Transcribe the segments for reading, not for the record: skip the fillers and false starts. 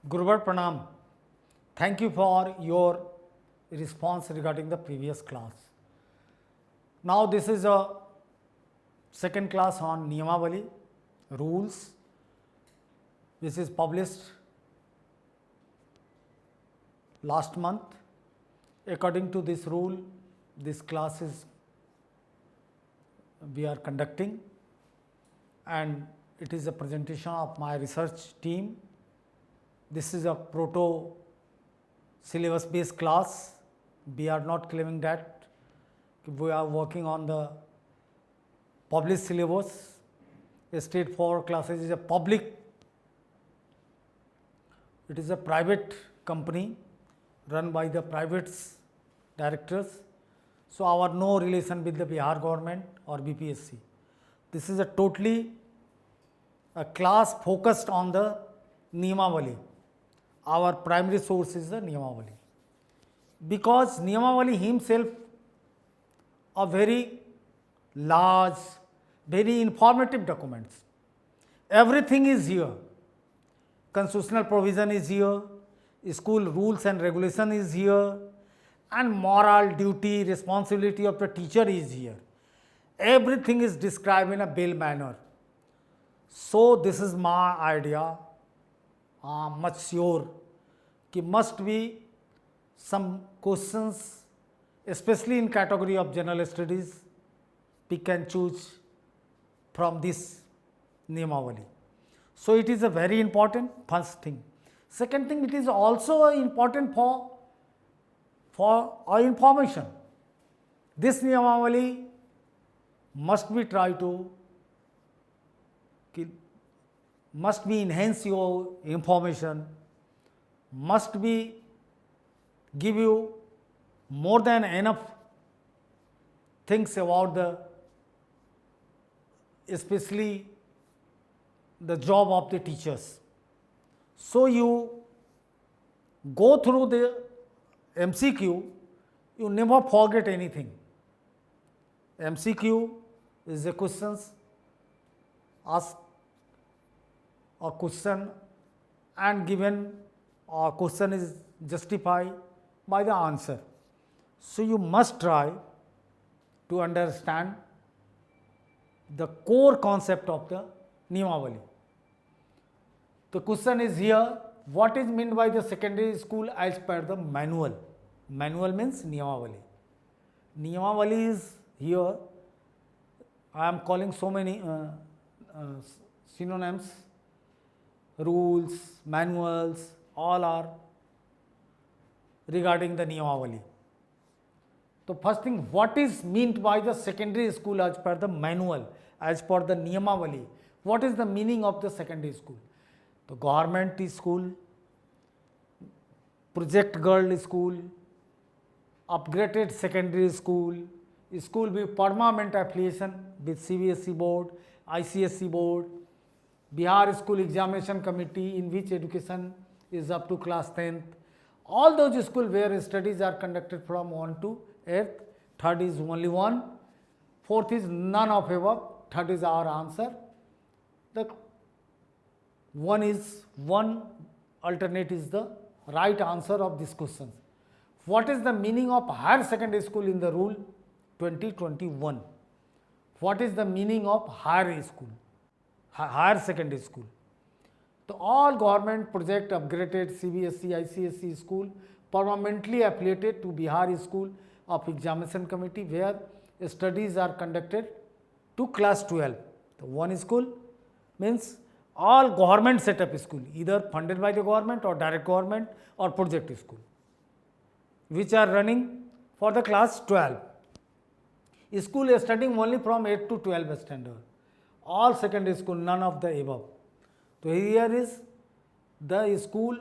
Guruvar Pranam. Thank you for your response regarding the previous class. Now this is a second class on Niyamavali rules, which is published last month. According to this rule, this class is we are conducting, and it is a presentation of my research team. This is a proto syllabus based class. We are not claiming that we are working on the published syllabus. A state forward classes is a public, it is a private company run by the private directors. So, our no relation with the Bihar government or BPSC. This is a totally a class focused on the Niyamavali. Our primary source is the Niyamavali. Because Niyamavali himself a very large, very informative documents. Everything is here. Constitutional provision is here, school rules and regulation is here, and moral duty, responsibility of the teacher is here. Everything is described in a well manner. So, this is my idea. Much sure कि must be some questions, especially in category of general studies, pick and choose from this Niyamavali. So, it is a very important first thing. Second thing, it is also important for our information. This Niyamavali must be try to must be enhance your information, must be give you more than enough things about the especially the job of the teachers. So, you go through the MCQ, you never forget anything. MCQ is the questions asked a question and given a question is justified by the answer. So, you must try to understand the core concept of the Niyamavali. The question is here, what is meant by the secondary school as per the manual? Manual means Niyamavali. Niyamavali is here, I am calling so many synonyms, rules, manuals, all are regarding the Niyamavali. So, first thing, what is meant by the secondary school as per the manual, as per the Niyamavali? What is the meaning of the secondary school? The government school, project girl school, upgraded secondary school, school with permanent affiliation with CBSE board, ICSE board, Bihar School Examination Committee, in which education is up to class 10th. All those schools where studies are conducted from 1 to 8th, third is only one, fourth is none of above, third is our answer. The one alternate is the right answer of this question. What is the meaning of higher secondary school in the rule 2021? What is the meaning of higher school? Higher secondary school. So, all government project upgraded CBSE, ICSE school permanently affiliated to Bihar School of Examination Committee where studies are conducted to class 12. So, one school means all government set up school, either funded by the government or direct government or project school, which are running for the class 12. School is studying only from 8 to 12 standard. All secondary school, none of the above. So, here is the school.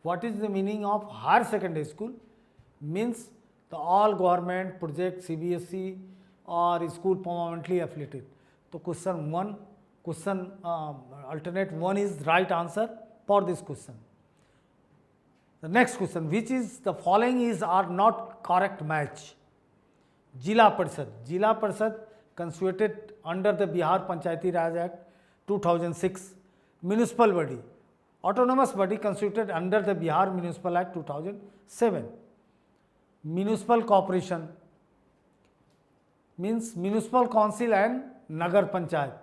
What is the meaning of higher secondary school? Means the all government project CBSE or school permanently affiliated. So, question 1, question alternate 1 is right answer for this question. The next question, which is the following is are not correct match? Jila Parishad constituted under the Bihar Panchayati Raj Act 2006 municipal body autonomous body constituted under the Bihar Municipal Act 2007. Municipal corporation means municipal council and Nagar Panchayat.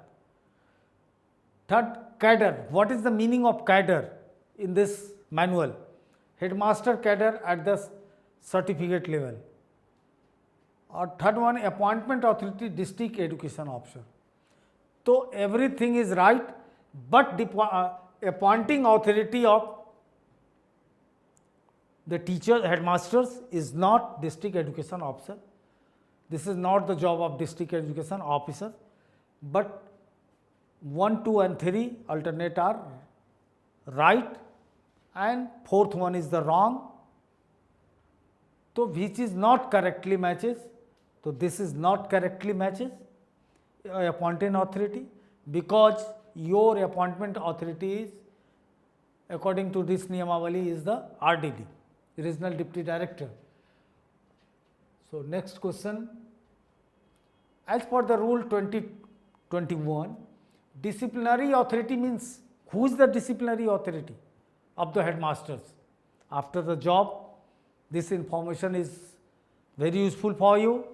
Third, cadre. What is the meaning of cadre in this manual? Headmaster cadre at the certificate level. Or third one, appointment authority, district education officer. So everything is right, but the appointing authority of the teacher, headmasters is not district education officer. This is not the job of district education officer, but 1, 2 and 3 alternate are right and fourth one is the wrong. So which is not correctly matches. So this is not correctly matches appointing authority, because your appointment authority is according to this Niyamavali is the RDD, Regional Deputy Director. So next question. As per the rule 2021, disciplinary authority means who is the disciplinary authority of the headmasters after the job. This information is very useful for you.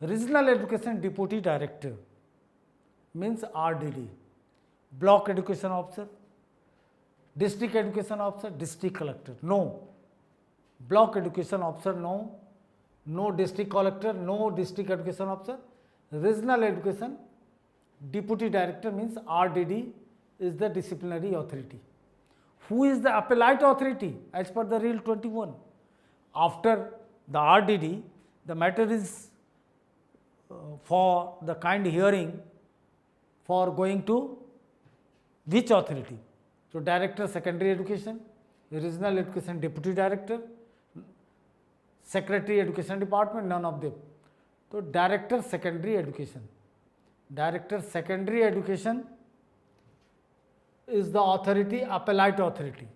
Regional Education Deputy Director means RDD, Block Education Officer, District Education Officer, District Collector. No. Block Education Officer, no. No District Collector, no District Education Officer. Regional Education Deputy Director means RDD is the disciplinary authority. Who is the appellate authority as per the Rule 21? After the RDD, the matter is for the kind hearing for going to which authority? So, Director Secondary Education, Regional Education Deputy Director, Secretary Education Department, none of them. So, Director Secondary Education. Director Secondary Education is the authority, appellate authority,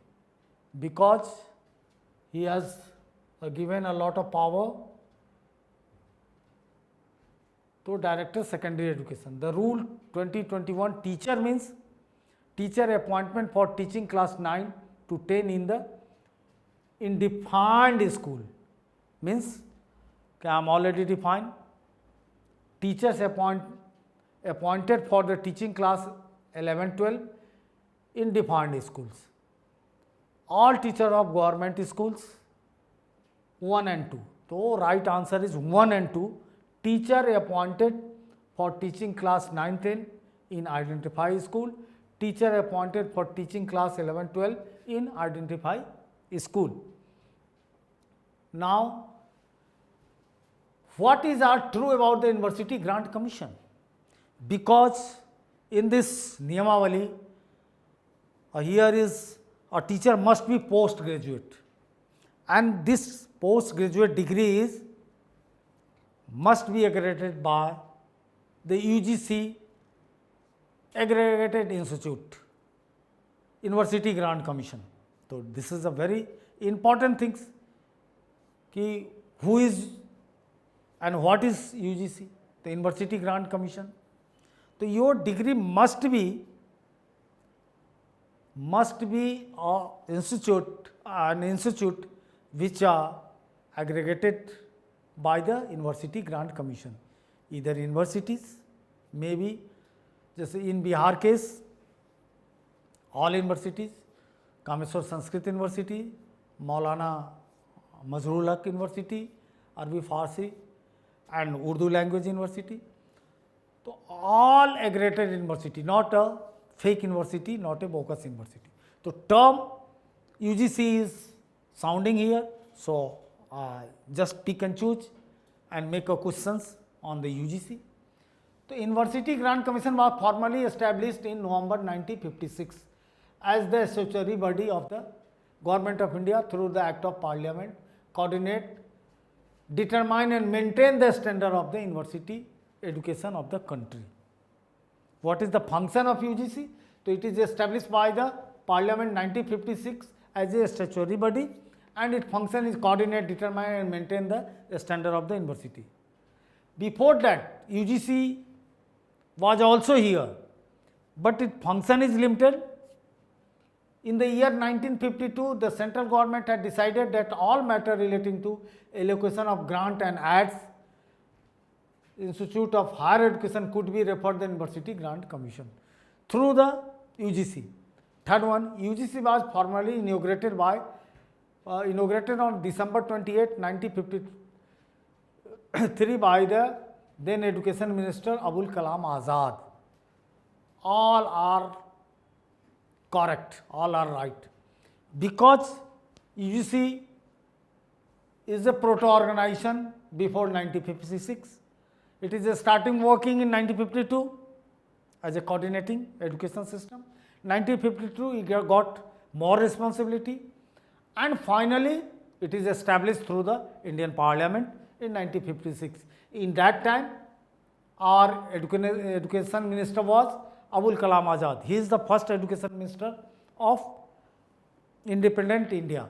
because he has given a lot of power to Director Secondary Education. The rule 2021, teacher means teacher appointment for teaching class 9 to 10 in defined school, means I am already defined. Teachers appointed for the teaching class 11-12 in defined schools. All teachers of government schools 1 and 2. So right answer is 1 and 2. Teacher appointed for teaching class 9-10 in identify school. Teacher appointed for teaching class 11-12 in identify school. Now, what is true about the University Grant Commission? Because in this Niyamavali, here is a teacher must be postgraduate, and this postgraduate degree is must be accredited by the UGC Accredited Institute, University Grant Commission. So this is a very important thing. Ki who is and what is UGC, the University Grant Commission. So your degree must be an institute which are aggregated by the University Grant Commission. Either universities, maybe just in Bihar case, all universities, Kameswar Sanskrit University, Maulana Mazharul Haq University, Arabi Farsi and Urdu language university. So all accredited university, not a fake university, not a bogus university. So term UGC is sounding here. So just pick and choose and make a questions on the UGC. The University Grant Commission was formally established in November 1956 as the statutory body of the Government of India through the Act of Parliament, coordinate, determine and maintain the standard of the university education of the country. What is the function of UGC? So it is established by the Parliament 1956 as a statutory body, and its function is coordinate, determine and maintain the standard of the university. Before that, UGC was also here, but its function is limited In the year 1952, the central government had decided that all matter relating to allocation of grant and ads Institute of Higher Education could be referred to the University Grant Commission through the UGC. Third one, UGC was formally inaugurated on December 28, 1953 by the then Education Minister Abul Kalam Azad. All are correct, all are right, because UGC is a proto-organization before 1956. It is starting working in 1952 as a coordinating education system. 1952 it got more responsibility, and finally it is established through the Indian Parliament in 1956. In that time, our education minister was Abul Kalam Azad. He is the first education minister of independent India.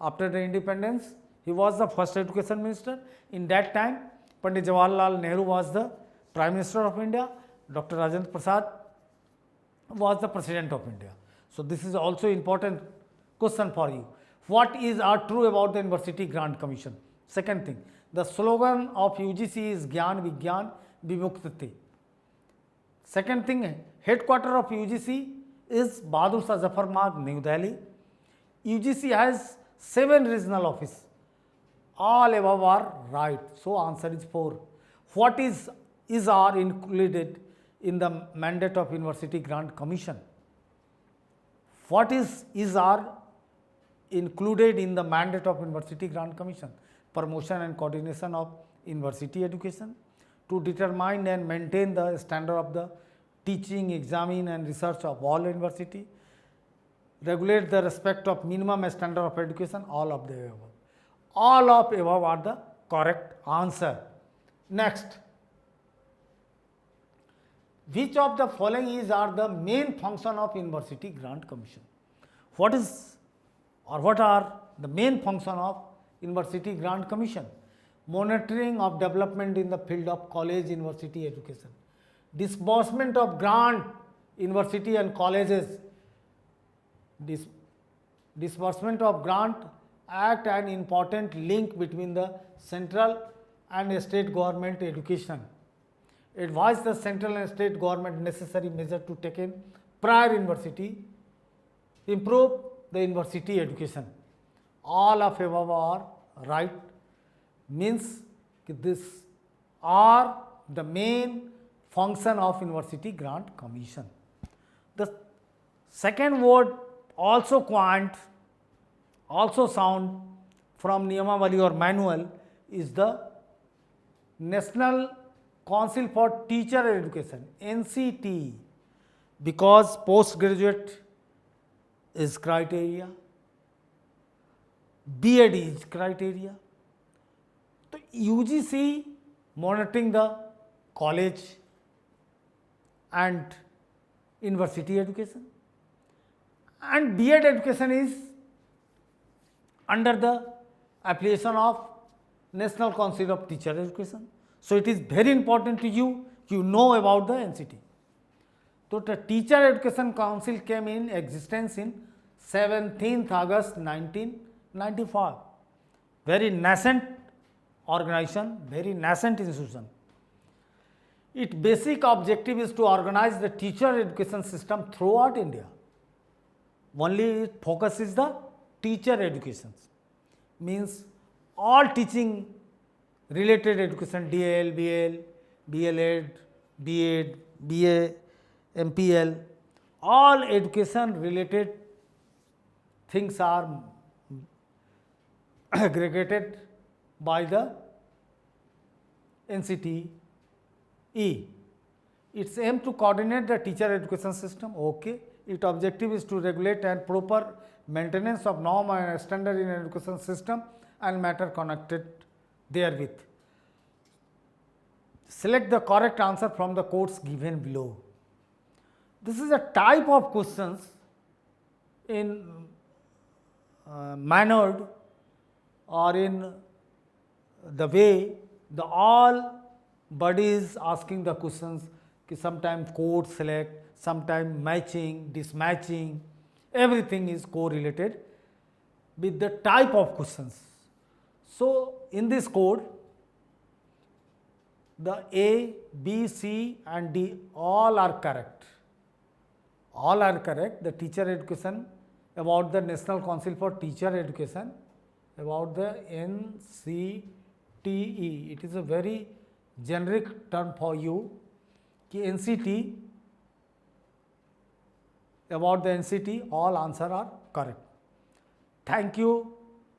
After the independence, he was the first education minister. In that time, Pandit Jawaharlal Nehru was the Prime Minister of India. Dr. Rajendra Prasad was the President of India. So this is also important question for you. What is true about the University Grant Commission? Second thing, the slogan of UGC is Gyan Vigyan Vimuktati. Second thing, headquarter of UGC is Bahadur Shah Zafar Marg, New Delhi. UGC has 7 regional offices. All above are right. So answer is 4. What is are included in the mandate of University Grant Commission? What is are included in the mandate of University Grant Commission? Promotion and coordination of university education, to determine and maintain the standard of the teaching, examine and research of all university, regulate the respect of minimum standard of education, all of the above. All of above are the correct answer. Next, which of the following are the main function of University Grant Commission? What are the main function of University Grant Commission? Monitoring of development in the field of college university education, disbursement of grant university and colleges, disbursement of grant act an important link between the central and state government education, advise the central and state government necessary measure to take in prior university, improve the university education. All of above are right, means this are the main function of University Grant Commission. The second word also quant, also sound from Niyamavali or manual is the National Council for Teacher Education, NCT, because postgraduate is criteria, B.Ed is criteria. So UGC monitoring the college and university education, and B.Ed education is under the application of National Council of Teacher Education. So it is very important to you, you know about the NCT. So the Teacher Education Council came in existence in 17th August 1995. Very nascent organization, very nascent institution. Its basic objective is to organize the teacher education system throughout India. Only its focus is the teacher education, means all teaching related education, DL, BL, BLEd, B.Ed, BA, MPL, all education related things are aggregated by the NCT E. Its aim to coordinate the teacher education system, okay. Its objective is to regulate and proper maintenance of norm and standard in education system and matter connected therewith. Select the correct answer from the quotes given below. This is a type of questions in mannered or in the way the all bodies asking the questions, sometimes quote select, sometimes matching, dismatching, everything is correlated with the type of questions. So, in this code, the A, B, C and D all are correct. All are correct. The teacher education, about the National Council for Teacher Education, about the NCTE. It is a very generic term for you. NCT, about the NCT, all answers are correct. Thank you.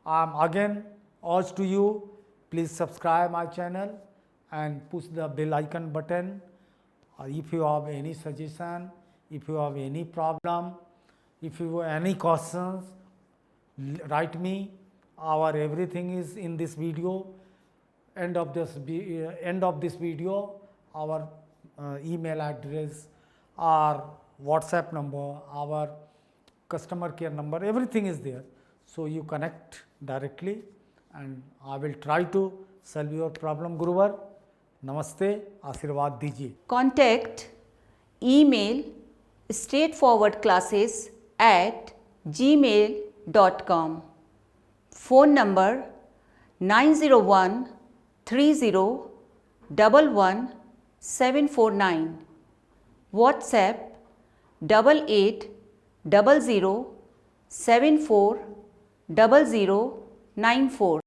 I am again urge to you, please subscribe my channel and push the bell icon button. If you have any suggestion, if you have any problem, if you have any questions, write me. Our everything is in this video. End of this video, our email address, our WhatsApp number, our customer care number, everything is there. So you connect directly and I will try to solve your problem. Guruvar, namaste, आशीर्वाद दीजिए. Contact email straightforwardclasses@gmail.com. Phone number 901 30 11 749. WhatsApp 88 00 74 00 94.